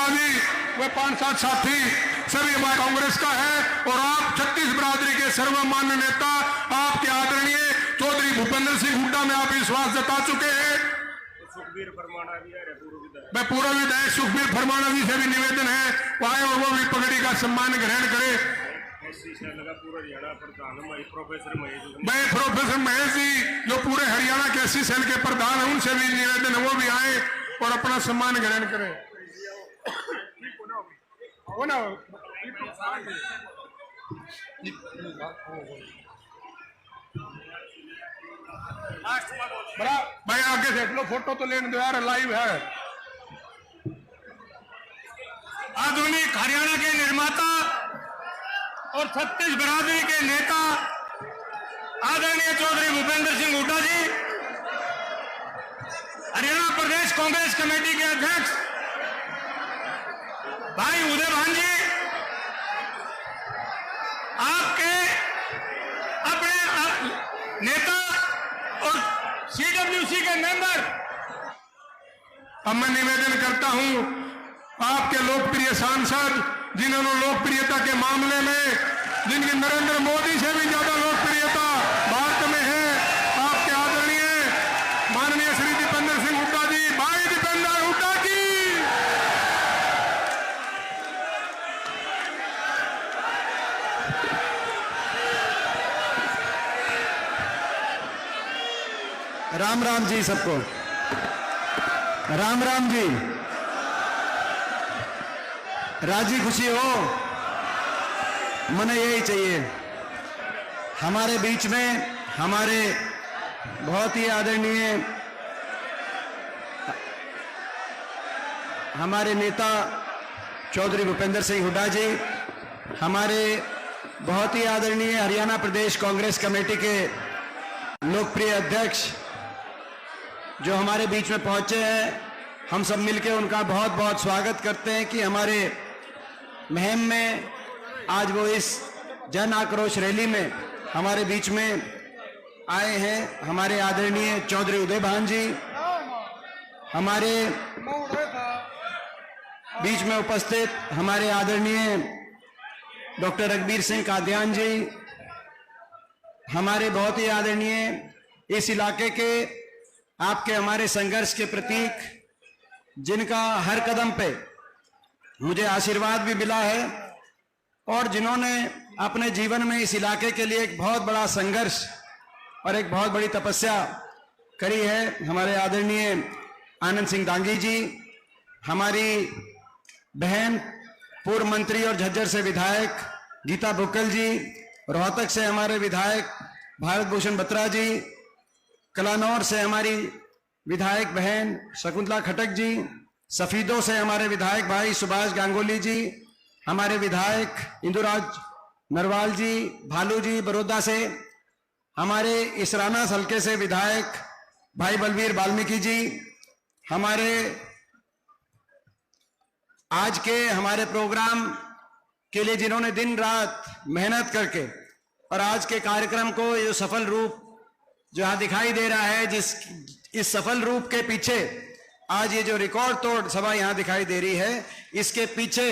जी, वे 5-7 साथी सभी हमारे कांग्रेस का है और आप 36 बिरादरी के सर्वमान्य नेता आपके आदरणीय चौधरी भूपेंद्र सिंह हुड्डा में आप विश्वास जता चुके हैं। सुखबीर फरमाना भी है, मैं पूर्व विधायक सुखबीर फरमाना जी से भी निवेदन है वो आए और वो भी पगड़ी का सम्मान ग्रहण करे। मैं प्रोफेसर महेश जी जो पूरे हरियाणा के एससी सेल के प्रधान हैं उनसे भी निवेदन है वो भी आए और अपना सम्मान ग्रहण करें। हो ना भाई आगे से लो, फोटो तो लेने दो यार, लाइव है। आधुनिक हरियाणा के निर्माता और 36 बिरादरी के नेता आदरणीय चौधरी भूपेंद्र सिंह हुड्डा जी, हरियाणा प्रदेश कांग्रेस कमेटी के अध्यक्ष भाई उदय भान जी, आपके अपने नेता और सीडब्ल्यूसी के मेंबर, अब मैं निवेदन करता हूं आपके लोकप्रिय सांसद जिन्होंने लोकप्रियता के मामले में जिनकी नरेंद्र मोदी से भी ज्यादा लोकप्रियता भारत में है, आपके आदरणीय माननीय श्री दीपेंद्र सिंह हुड्डा जी, भाई दीपेंद्र हुड्डा की। राम राम जी सबको, राम राम जी, राजी खुशी हो, मने यही चाहिए। हमारे बीच में हमारे बहुत ही आदरणीय हमारे नेता चौधरी भूपेंद्र सिंह हुड्डा जी, हमारे बहुत ही आदरणीय हरियाणा प्रदेश कांग्रेस कमेटी के लोकप्रिय अध्यक्ष जो हमारे बीच में पहुंचे हैं, हम सब मिलकर उनका बहुत बहुत स्वागत करते हैं कि हमारे मुहिम में आज वो इस जन आक्रोश रैली में हमारे बीच में आए हैं। हमारे आदरणीय चौधरी उदय भान जी, हमारे बीच में उपस्थित हमारे आदरणीय डॉक्टर रघुबीर सिंह कादियान जी, हमारे बहुत ही आदरणीय इस इलाके के आपके हमारे संघर्ष के प्रतीक जिनका हर कदम पे मुझे आशीर्वाद भी मिला है और जिन्होंने अपने जीवन में इस इलाके के लिए एक बहुत बड़ा संघर्ष और एक बहुत बड़ी तपस्या करी है। हमारे आदरणीय आनंद सिंह दांगी जी, हमारी बहन पूर्व मंत्री और झज्जर से विधायक गीता बुक्कल जी, रोहतक से हमारे विधायक भारत भूषण बत्रा जी, कलानौर से हमारी विधायक बहन शकुंतला खटक जी, सफीदों से हमारे विधायक भाई सुभाष गांगुली जी, हमारे विधायक इंदुराज नरवाल जी, भालू जी बड़ौदा से, हमारे इसराना हल्के से विधायक भाई बलवीर वाल्मीकि जी, हमारे आज के हमारे प्रोग्राम के लिए जिन्होंने दिन रात मेहनत करके और आज के कार्यक्रम को ये सफल रूप जो यहाँ दिखाई दे रहा है, इस सफल रूप के पीछे आज ये जो रिकॉर्ड तोड़ सभा यहाँ दिखाई दे रही है, इसके पीछे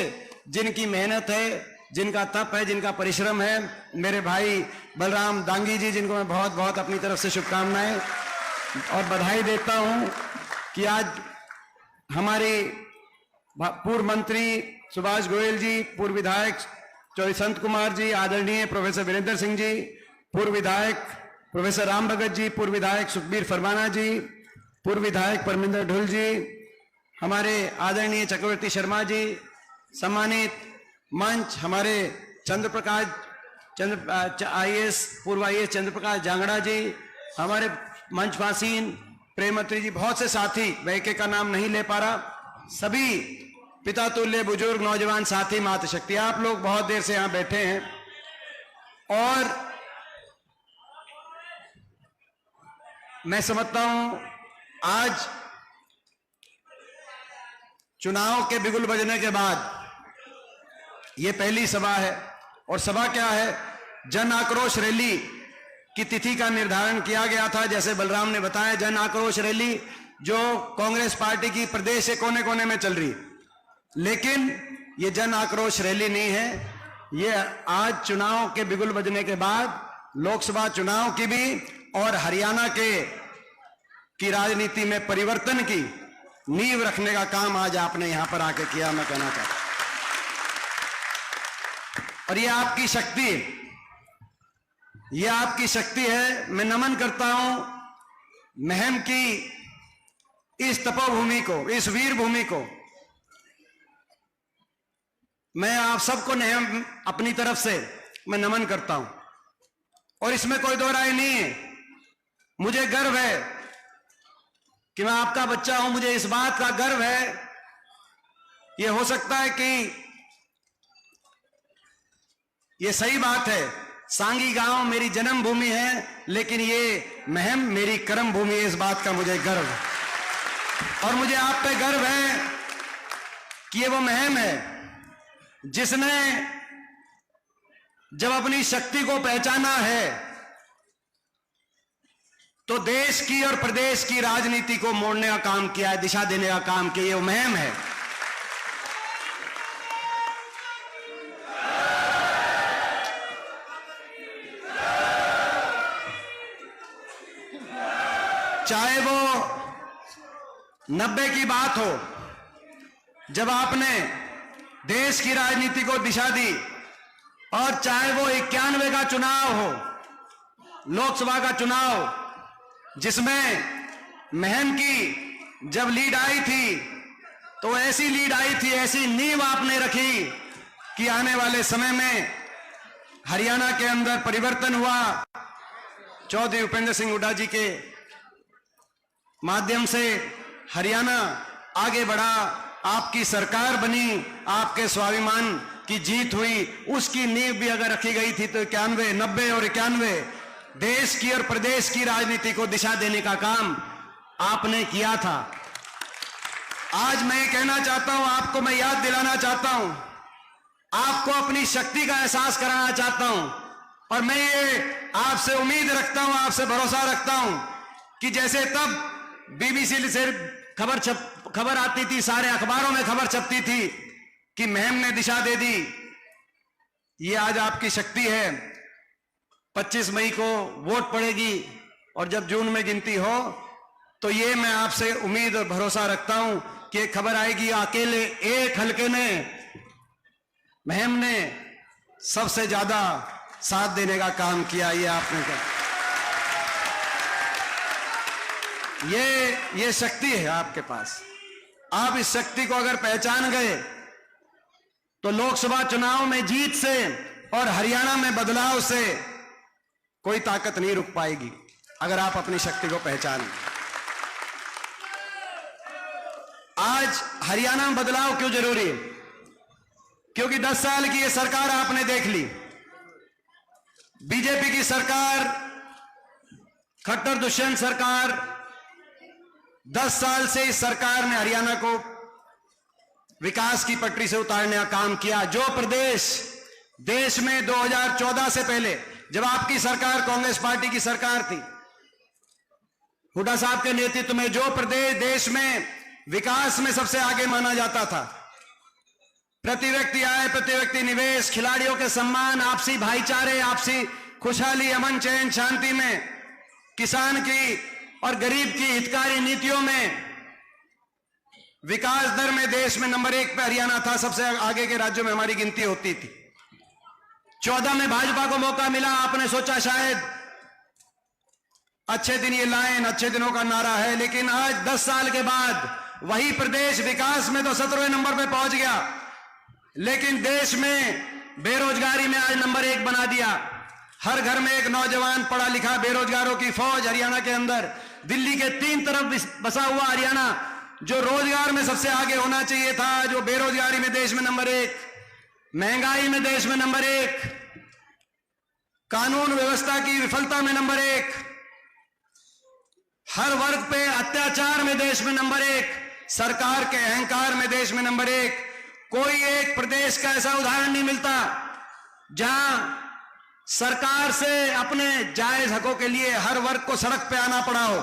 जिनकी मेहनत है, जिनका तप है, जिनका परिश्रम है, मेरे भाई बलराम दांगी जी, जिनको मैं बहुत बहुत अपनी तरफ से शुभकामनाएं और बधाई देता हूं कि आज हमारे पूर्व मंत्री सुभाष गोयल जी, पूर्व विधायक चौधरी संत कुमार जी, आदरणीय प्रोफेसर वीरेंद्र सिंह जी, पूर्व विधायक प्रोफेसर राम भगत जी, पूर्व विधायक सुखबीर फरमाना जी, पूर्व विधायक परमिंदर ढुल जी, हमारे आदरणीय चक्रवर्ती शर्मा जी, सम्मानित मंच हमारे IAS पूर्व IAS चंद्र प्रकाश जांगड़ा जी, हमारे मंच फासीन प्रेमत्री जी, बहुत से साथी, मैं एक का नाम नहीं ले पा रहा, सभी पिता तुल्य बुजुर्ग नौजवान साथी मातृशक्ति, आप लोग बहुत देर से यहां बैठे हैं और मैं समझता हूं आज चुनाव के बिगुल बजने के बाद ये पहली सभा है और सभा क्या है, जन आक्रोश रैली की तिथि का निर्धारण किया गया था। जैसे बलराम ने बताया, जन आक्रोश रैली जो कांग्रेस पार्टी की प्रदेश के कोने कोने में चल रही है लेकिन ये जन आक्रोश रैली नहीं है, ये आज चुनाव के बिगुल बजने के बाद लोकसभा चुनाव की भी और हरियाणा की राजनीति में परिवर्तन की नींव रखने का काम आज आपने यहां पर आके किया, मैं कहना चाहता हूं। और ये आपकी शक्ति है, ये आपकी शक्ति है। मैं नमन करता हूं महम की इस तपोभूमि को, इस वीर भूमि को। मैं आप सबको अपनी तरफ से मैं नमन करता हूं और इसमें कोई दो राय नहीं है। मुझे गर्व है कि मैं आपका बच्चा हूं, मुझे इस बात का गर्व है। यह हो सकता है कि यह सही बात है, सांगी गांव मेरी जन्मभूमि है, लेकिन ये महम मेरी कर्म भूमि है, इस बात का मुझे गर्व है। और मुझे आप पे गर्व है कि ये वो महम है जिसने जब अपनी शक्ति को पहचाना है तो देश की और प्रदेश की राजनीति को मोड़ने का काम किया है, दिशा देने का काम किया। ये वो महम है। चाहे वो 90 की बात हो, जब आपने देश की राजनीति को दिशा दी, और चाहे वो 91 का चुनाव हो, लोकसभा का चुनाव, जिसमें महम की जब लीड आई थी तो ऐसी लीड आई थी, ऐसी नींव आपने रखी कि आने वाले समय में हरियाणा के अंदर परिवर्तन हुआ। चौधरी भूपेंद्र सिंह हुड्डा जी के माध्यम से हरियाणा आगे बढ़ा, आपकी सरकार बनी, आपके स्वाभिमान की जीत हुई। उसकी नींव भी अगर रखी गई थी तो 91, 90 और 91 देश की और प्रदेश की राजनीति को दिशा देने का काम आपने किया था। आज मैं कहना चाहता हूं, आपको मैं याद दिलाना चाहता हूं, आपको अपनी शक्ति का एहसास कराना चाहता हूं। और मैं ये आपसे उम्मीद रखता हूं, आपसे भरोसा रखता हूं कि जैसे तब बीबीसी से खबर आती थी, सारे अखबारों में खबर छपती थी कि महम ने दिशा दे दी, ये आज आपकी शक्ति है। 25 मई को वोट पड़ेगी और जब जून में गिनती हो तो ये मैं आपसे उम्मीद और भरोसा रखता हूं कि खबर आएगी। अकेले एक हलके में महम ने सबसे ज्यादा साथ देने का काम किया, ये आपने किया। ये शक्ति है आपके पास। आप इस शक्ति को अगर पहचान गए तो लोकसभा चुनाव में जीत से और हरियाणा में बदलाव से कोई ताकत नहीं रुक पाएगी, अगर आप अपनी शक्ति को पहचान। आज हरियाणा में बदलाव क्यों जरूरी है? क्योंकि 10 साल की ये सरकार आपने देख ली, बीजेपी की सरकार, खट्टर दुष्यंत सरकार, 10 साल से इस सरकार ने हरियाणा को विकास की पटरी से उतारने का काम किया। जो प्रदेश देश में 2014 से पहले, जब आपकी सरकार कांग्रेस पार्टी की सरकार थी, हुड्डा साहब के नेतृत्व में, जो प्रदेश देश में विकास में सबसे आगे माना जाता था, प्रति व्यक्ति आय, प्रति व्यक्ति निवेश, खिलाड़ियों के सम्मान, आपसी भाईचारे, आपसी खुशहाली, अमन चैन शांति में, किसान की और गरीब की हितकारी नीतियों में, विकास दर में देश में नंबर 1 पे हरियाणा था। सबसे आगे के राज्यों में हमारी गिनती होती थी। 14 में भाजपा को मौका मिला, आपने सोचा शायद अच्छे दिन ये लाइन, अच्छे दिनों का नारा है, लेकिन आज 10 साल के बाद वही प्रदेश विकास में तो 17वें नंबर पे पहुंच गया, लेकिन देश में बेरोजगारी में आज नंबर 1 बना दिया। हर घर में एक नौजवान पढ़ा लिखा बेरोजगारों की फौज हरियाणा के अंदर। दिल्ली के 3 तरफ बसा हुआ हरियाणा, जो रोजगार में सबसे आगे होना चाहिए था, जो बेरोजगारी में देश में नंबर 1, महंगाई में देश में नंबर 1, कानून व्यवस्था की विफलता में नंबर 1, हर वर्ग पे अत्याचार में देश में नंबर 1, सरकार के अहंकार में देश में नंबर 1। कोई एक प्रदेश का ऐसा उदाहरण नहीं मिलता जहां सरकार से अपने जायज हकों के लिए हर वर्ग को सड़क पे आना पड़ा हो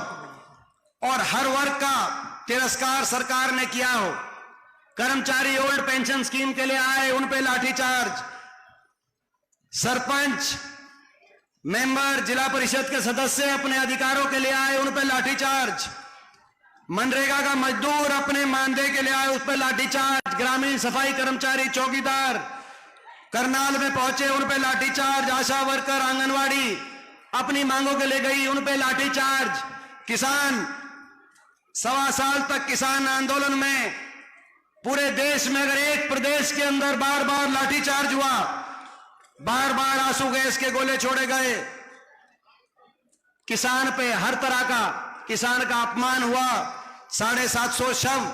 और हर वर्ग का तिरस्कार सरकार ने किया हो। कर्मचारी ओल्ड पेंशन स्कीम के लिए आए, उन पे लाठीचार्ज, सरपंच, मेंबर, जिला परिषद के सदस्य अपने अधिकारों के लिए आए, उन पे लाठीचार्ज, मनरेगा का मजदूर अपने मानदेय के लिए आए, उस पर लाठीचार्ज, ग्रामीण सफाई कर्मचारी, चौकीदार करनाल में पहुंचे, उन पे लाठीचार्ज, आशा वर्कर, आंगनवाड़ी अपनी मांगों के लिए गई, उन पे लाठीचार्ज, किसान 1.25 साल तक किसान आंदोलन में पूरे देश में अगर एक प्रदेश के अंदर बार बार लाठीचार्ज हुआ, बार बार आंसू गैस के गोले छोड़े गए, किसान पे हर तरह का किसान का अपमान हुआ, 750 शव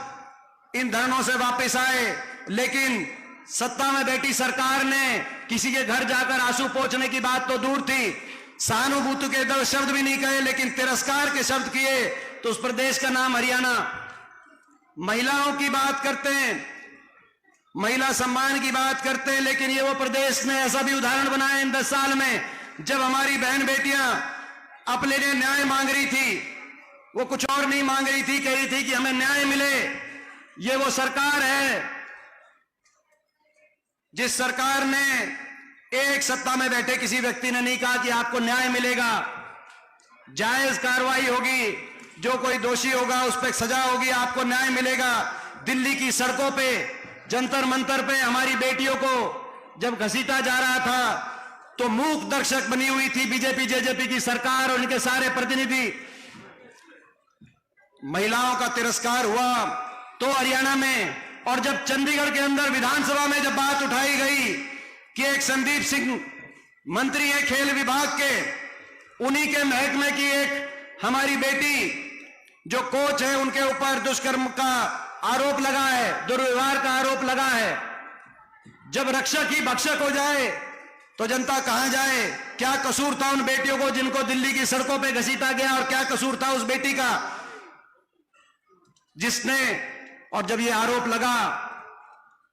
इन धरनों से वापस आए, लेकिन सत्ता में बैठी सरकार ने किसी के घर जाकर आंसू पोंछने की बात तो दूर थी, सहानुभूति के 2 शब्द भी नहीं कहे, लेकिन तिरस्कार के शब्द किए। तो उस प्रदेश का नाम हरियाणा। महिलाओं की बात करते हैं, महिला सम्मान की बात करते हैं, लेकिन ये वो प्रदेश ने ऐसा भी उदाहरण बनाया इन 10 साल में, जब हमारी बहन बेटियां अपने लिए न्याय मांग रही थी, वो कुछ और नहीं मांग रही थी, कह रही थी कि हमें न्याय मिले। ये वो सरकार है जिस सरकार ने एक सत्ता में बैठे किसी व्यक्ति ने नहीं कहा कि आपको न्याय मिलेगा, जायज कार्रवाई होगी, जो कोई दोषी होगा उस पर सजा होगी, आपको न्याय मिलेगा। दिल्ली की सड़कों पे, जंतर मंतर पे हमारी बेटियों को जब घसीटा जा रहा था तो मूक दर्शक बनी हुई थी बीजेपी जेजेपी की सरकार और उनके सारे प्रतिनिधि। महिलाओं का तिरस्कार हुआ तो हरियाणा में, और जब चंडीगढ़ के अंदर विधानसभा में जब बात उठाई गई कि एक संदीप सिंह मंत्री है खेल विभाग के, उन्हीं के महकमे की एक हमारी बेटी जो कोच है, उनके ऊपर दुष्कर्म का आरोप लगा है, दुर्व्यवहार का आरोप लगा है। जब रक्षक ही भक्षक हो जाए तो जनता कहां जाए? क्या कसूर था उन बेटियों को जिनको दिल्ली की सड़कों पे घसीटा गया, और क्या कसूर था उस बेटी का जिसने, और जब ये आरोप लगा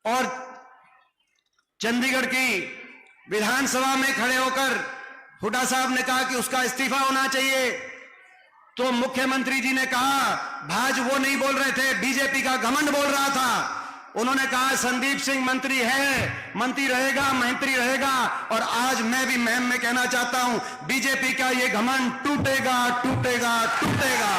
और चंडीगढ़ की विधानसभा में खड़े होकर हुड्डा साहब ने कहा कि उसका इस्तीफा होना चाहिए, तो मुख्यमंत्री जी ने कहा, भाज वो नहीं बोल रहे थे, बीजेपी का घमंड बोल रहा था। उन्होंने कहा संदीप सिंह मंत्री है, मंत्री रहेगा, मंत्री रहेगा। और आज मैं भी महम में कहना चाहता हूं, बीजेपी का ये घमंड टूटेगा, टूटेगा, टूटेगा।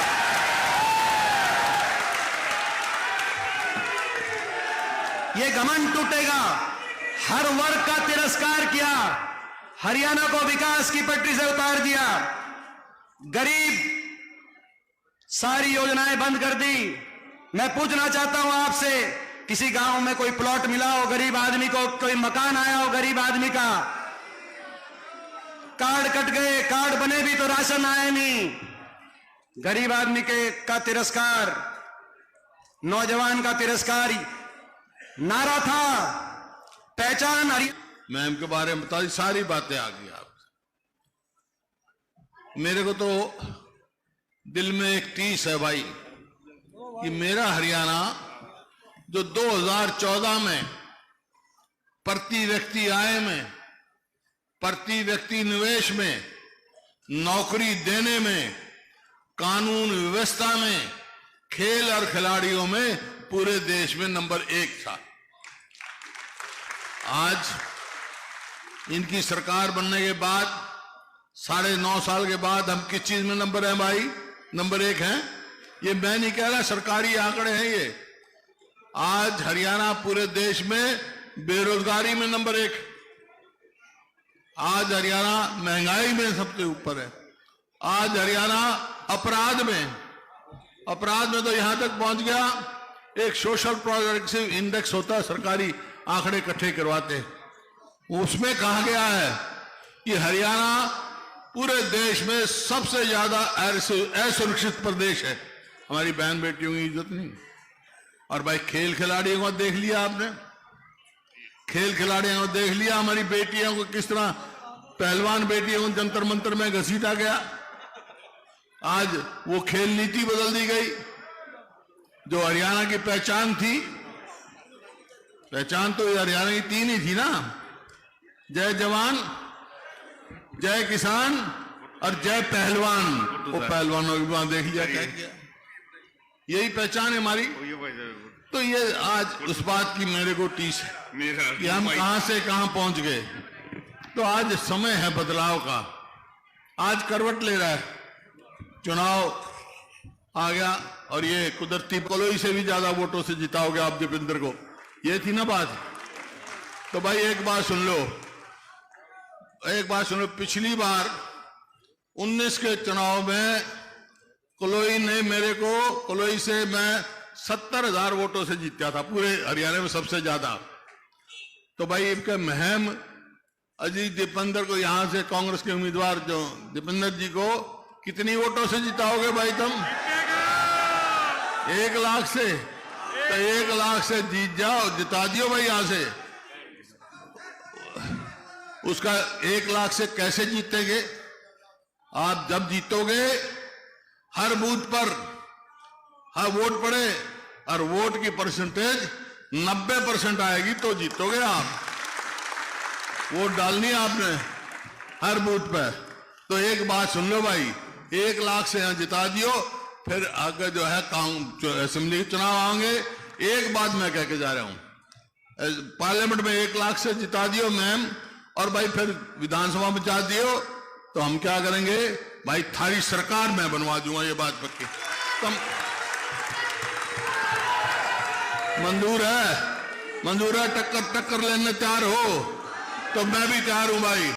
ये घमंड टूटेगा। हर वर्ग का तिरस्कार किया, हरियाणा को विकास की पटरी से उतार दिया, गरीब सारी योजनाएं बंद कर दी। मैं पूछना चाहता हूं आपसे, किसी गांव में कोई प्लॉट मिला हो गरीब आदमी को, कोई मकान आया हो गरीब आदमी का? कार्ड कट गए, कार्ड बने भी तो राशन आए नहीं। गरीब आदमी के का तिरस्कार, नौजवान का तिरस्कार नारा था, पहचान मैम के बारे में बता दी, सारी बातें आ गई आप। मेरे को तो दिल में एक टीस है भाई कि मेरा हरियाणा जो 2014 में प्रति व्यक्ति आय में, प्रति व्यक्ति निवेश में, नौकरी देने में, कानून व्यवस्था में, खेल और खिलाड़ियों में पूरे देश में नंबर 1 था। आज इनकी सरकार बनने के बाद 9.5 साल के बाद हम किस चीज में नंबर है भाई? नंबर 1 है। ये मैं नहीं कह रहा, सरकारी आंकड़े हैं ये। आज हरियाणा पूरे देश में बेरोजगारी में नंबर 1। आज हरियाणा महंगाई में सबसे ऊपर है। आज हरियाणा अपराध में तो यहां तक पहुंच गया, एक सोशल प्रोग्रेसिव इंडेक्स होता है, सरकारी आंकड़े इकट्ठे करवाते हैं, उसमें कहा गया है कि हरियाणा पूरे देश में सबसे ज्यादा असुरक्षित प्रदेश है। हमारी बहन बेटियों की इज्जत नहीं। और भाई खेल खिलाड़ियों को देख लिया आपने, खेल खिलाड़ियों को देख लिया, हमारी बेटियों को किस तरह, पहलवान बेटियों को जंतर मंतर में घसीटा गया। आज वो खेल नीति बदल दी गई। जो हरियाणा की पहचान थी, पहचान तो हरियाणा की 3 ही थी ना, जय जवान, जय किसान और जय पहलवान। वो पहलवानों की बात देख लिया क्या किया, यही पहचान है हमारी। तो ये आज उस बात की मेरे को टीस है कि हम कहां से कहां पहुंच गए। तो आज समय है बदलाव का, आज करवट ले रहा है, चुनाव आ गया और ये कुदरती कोलोई से भी ज्यादा वोटों से जिताओगे आप दीपेंद्र को, ये थी ना बात। तो भाई एक बात सुन लो, पिछली बार 19 के चुनाव में कोलोई से मैं 70,000 वोटों से जीता था, पूरे हरियाणा में सबसे ज्यादा। तो भाई इनका मुहिम अजीत दीपेंद्र को यहां से कांग्रेस के उम्मीदवार जो दीपेंद्र जी को कितनी वोटों से जिताओगे भाई तुम? 1 लाख से। तो 1 लाख से जीत जाओ, जिता दियो भाई यहां से। उसका 1 लाख से कैसे जीतेंगे आप? जब जीतोगे हर बूथ पर हर वोट पड़े और वोट की परसेंटेज 90% आएगी तो जीतोगे आप। वोट डालनी है आपने हर बूथ पे। तो एक बात सुन लो भाई, 1 लाख से यहां जिता दियो, फिर आगे जो है असेंबली के चुनाव आएंगे। एक बात मैं कह के जा रहा हूं, पार्लियामेंट में 1 लाख से जिता दियो मैम, और भाई फिर विधानसभा में जा दियो तो हम क्या करेंगे भाई, थारी सरकार मैं बनवा दूंगा, ये बात पक्की। तुम मंजूर है टक्कर लेने तैयार हो तो मैं भी तैयार हूं भाई।